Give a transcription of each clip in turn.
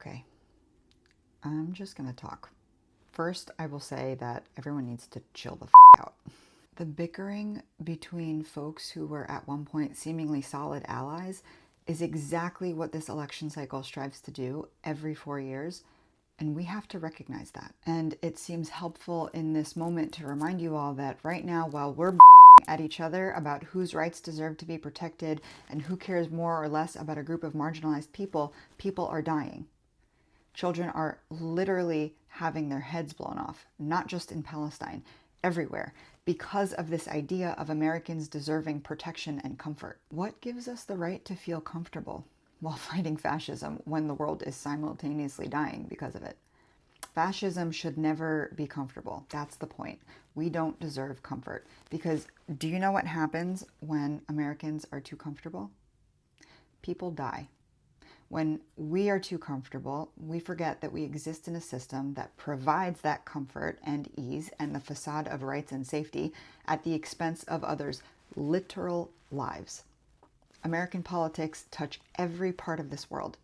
Okay, I'm just gonna talk. First, I will say that everyone needs to chill the out. The bickering between folks who were at one point seemingly solid allies is exactly what this election cycle strives to do every 4 years, and we have to recognize that. And it seems helpful in this moment to remind you all that right now, while we're at each other about whose rights deserve to be protected and who cares more or less about a group of marginalized people, people are dying. Children are literally having their heads blown off, not just in Palestine, everywhere, because of this idea of Americans deserving protection and comfort. What gives us the right to feel comfortable while fighting fascism when the world is simultaneously dying because of it? Fascism should never be comfortable. That's the point. We don't deserve comfort. Because do you know what happens when Americans are too comfortable? People die. When we are too comfortable, we forget that we exist in a system that provides that comfort and ease and the facade of rights and safety at the expense of others' literal lives. American politics touch every part of this world,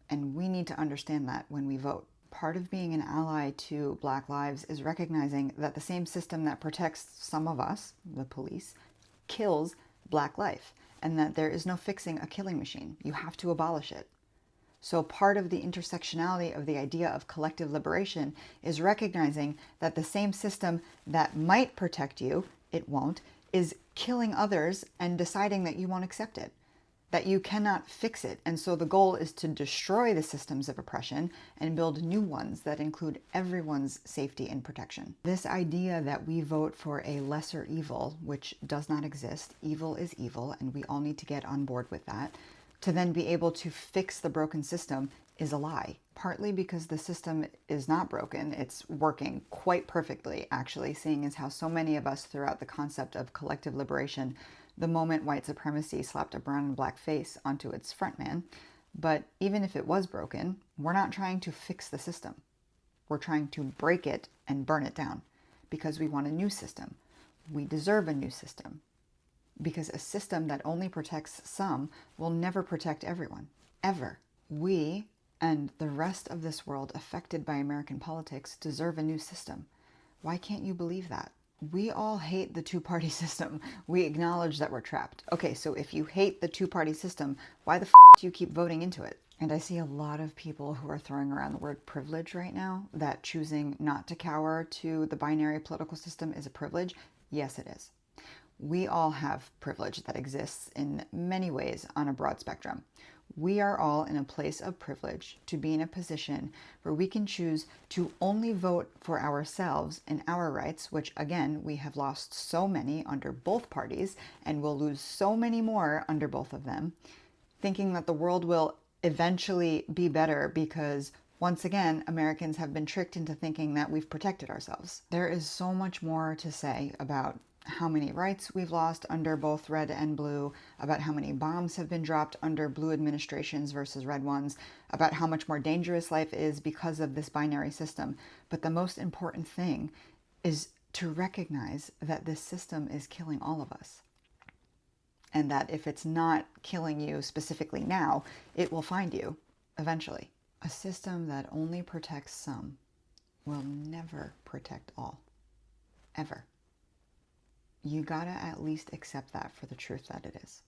and we need to understand that when we vote. Part of being an ally to Black lives is recognizing that the same system that protects some of us, the police, kills Black life, and that there is no fixing a killing machine. You have to abolish it. So part of the intersectionality of the idea of collective liberation is recognizing that the same system that might protect you, it won't, is killing others and deciding that you won't accept it, that you cannot fix it. And so the goal is to destroy the systems of oppression and build new ones that include everyone's safety and protection. This idea that we vote for a lesser evil, which does not exist, evil is evil, and we all need to get on board with that, to then be able to fix the broken system is a lie. Partly because the system is not broken, it's working quite perfectly, actually, seeing as how so many of us throughout the concept of collective liberation, the moment white supremacy slapped a brown and black face onto its frontman. But even if it was broken, we're not trying to fix the system. We're trying to break it and burn it down because we want a new system. We deserve a new system. Because a system that only protects some will never protect everyone, ever. We and the rest of this world affected by American politics deserve a new system. Why can't you believe that? We all hate the two-party system. We acknowledge that we're trapped. Okay, so if you hate the two-party system, why the do you keep voting into it? And I see a lot of people who are throwing around the word privilege right now, that choosing not to cower to the binary political system is a privilege. Yes, it is. We all have privilege that exists in many ways on a broad spectrum. We are all in a place of privilege to be in a position where we can choose to only vote for ourselves and our rights, which again, we have lost so many under both parties and will lose so many more under both of them, thinking that the world will eventually be better because once again, Americans have been tricked into thinking that we've protected ourselves. There is so much more to say about how many rights we've lost under both red and blue, about how many bombs have been dropped under blue administrations versus red ones, about how much more dangerous life is because of this binary system. But the most important thing is to recognize that this system is killing all of us. And that if it's not killing you specifically now, it will find you eventually. A system that only protects some will never protect all. Ever. You gotta at least accept that for the truth that it is.